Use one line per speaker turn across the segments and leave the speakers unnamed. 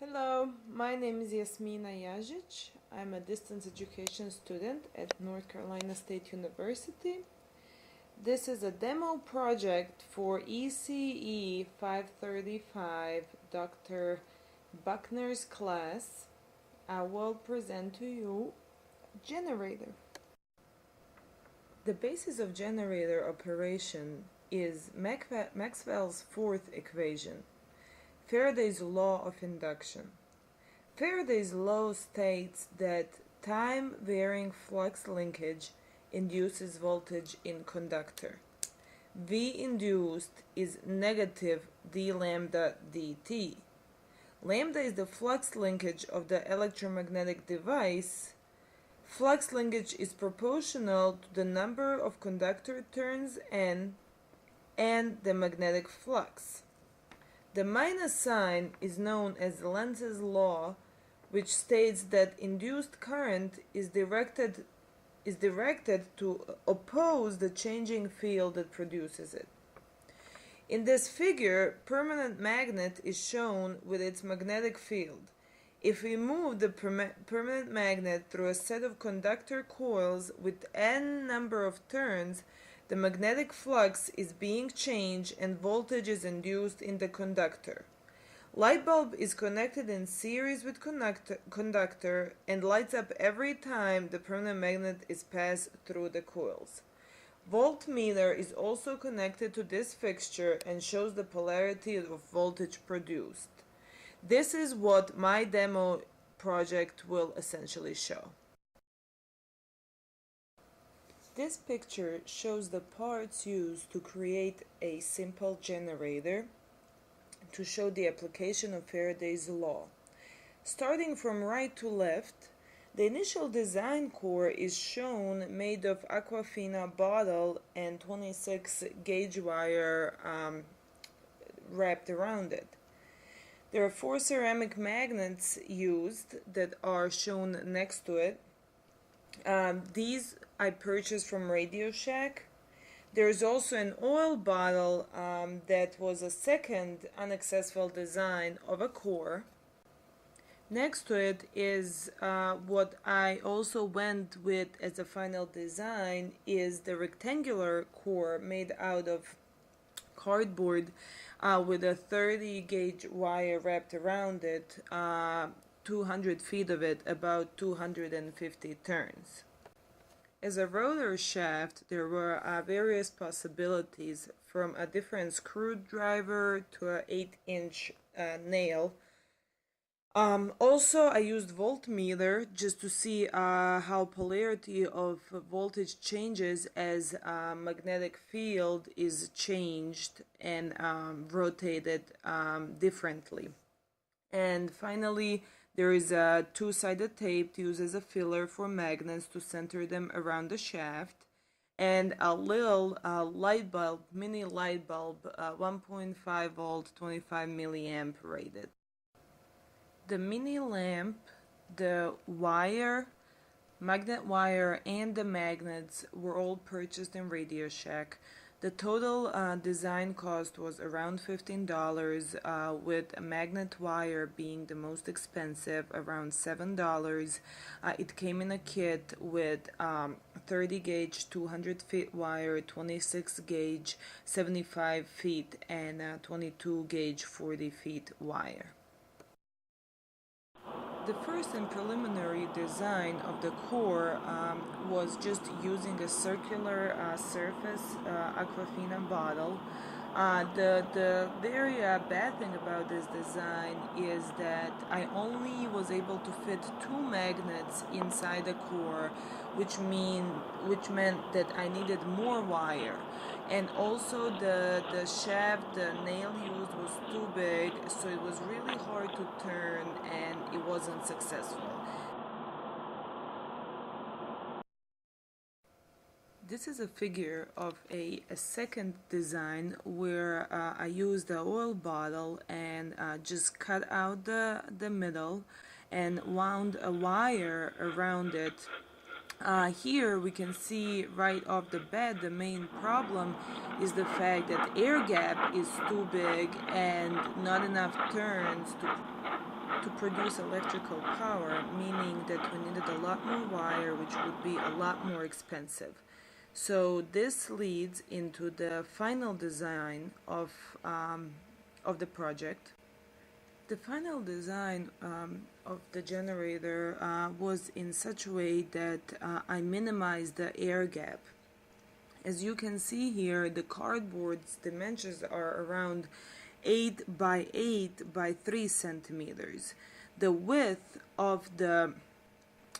Hello, my name is Jasmina Jazic. I'm a distance education student at North Carolina State University. This is a demo project for ECE 535, Dr. Buckner's class. I will present to you generator. The basis of generator operation is Maxwell's fourth equation, Faraday's law of induction. Faraday's law states that time-varying flux linkage induces voltage in conductor. V induced is negative d lambda dt. Lambda is the flux linkage of the electromagnetic device. Flux linkage is proportional to the number of conductor turns n and the magnetic flux. The minus sign is known as Lenz's law, which states that induced current is directed to oppose the changing field that produces it. In this figure, permanent magnet is shown with its magnetic field. If we move the permanent magnet through a set of conductor coils with n number of turns, the magnetic flux is being changed and voltage is induced in the conductor. Light bulb is connected in series with conductor and lights up every time the permanent magnet is passed through the coils. Voltmeter is also connected to this fixture and shows the polarity of voltage produced. This is what my demo project will essentially show. This picture shows the parts used to create a simple generator to show the application of Faraday's law. Starting from right to left, the initial design core is shown made of Aquafina bottle and 26 gauge wire wrapped around it. There are 4 ceramic magnets used that are shown next to it. These I purchased from Radio Shack. There's also an oil bottle that was a second unsuccessful design of a core. Next to it is what I also went with as a final design is the rectangular core made out of cardboard with a 30 gauge wire wrapped around it, 200 feet of it, about 250 turns. As a rotor shaft, there were various possibilities, from a different screwdriver to an 8-inch nail. Also, I used voltmeter just to see how polarity of voltage changes as magnetic field is changed and rotated differently. And finally, there is a 2-sided tape to use as a filler for magnets to center them around the shaft, and a little light bulb, mini light bulb, 1.5 volt, 25 milliamp rated. The mini lamp, the wire, magnet wire, and the magnets were all purchased in Radio Shack. The total design cost was around $15, with a magnet wire being the most expensive, around $7. It came in a kit with 30 gauge 200 feet wire, 26 gauge 75 feet, and 22 gauge 40 feet wire. The first and preliminary design of the core was just using a circular surface Aquafina bottle. The very bad thing about this design is that I only was able to fit 2 magnets inside the core, which meant that I needed more wire. And also the shaft, the nail used was too big, so it was really hard to turn and it wasn't successful. This is a figure of a second design where I used the oil bottle and just cut out the middle and wound a wire around it. Here we can see right off the bat the main problem is the fact that air gap is too big and not enough turns to produce electrical power, meaning that we needed a lot more wire, which would be a lot more expensive. So this leads into the final design of the project. The final design of the generator was in such a way that I minimized the air gap. As you can see here, the cardboard's dimensions are around 8 by 8 by 3 centimeters. The width of the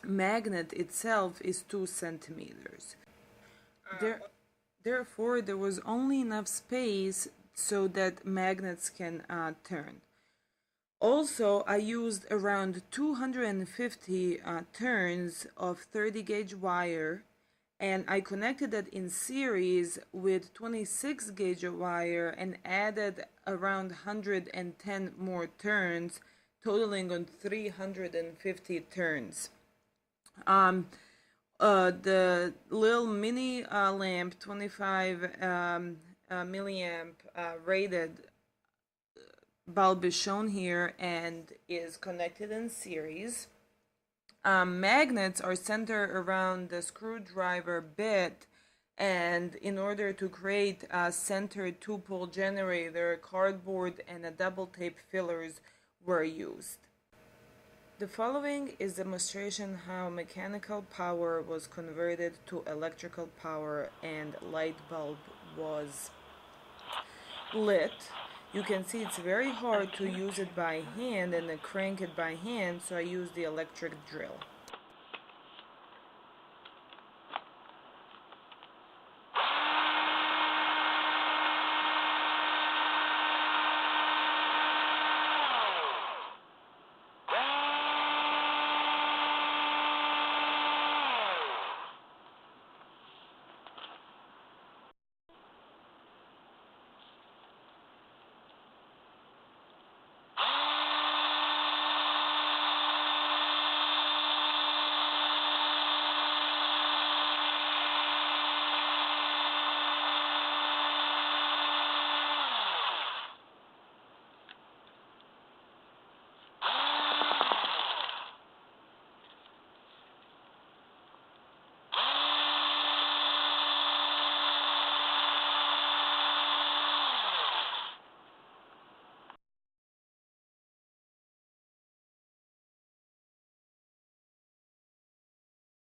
magnet itself is 2 centimeters. Therefore, there was only enough space so that magnets can turn. Also, I used around 250 turns of 30 gauge wire, and I connected it in series with 26 gauge wire and added around 110 more turns, totaling on 350 turns. The little mini lamp, 25 milliamp rated bulb is shown here and is connected in series. Magnets are centered around the screwdriver bit, and in order to create a centered two-pole generator, cardboard and a double tape fillers were used. The following is a demonstration how mechanical power was converted to electrical power and light bulb was lit. You can see it's very hard to use it by hand and crank it by hand, so I use the electric drill.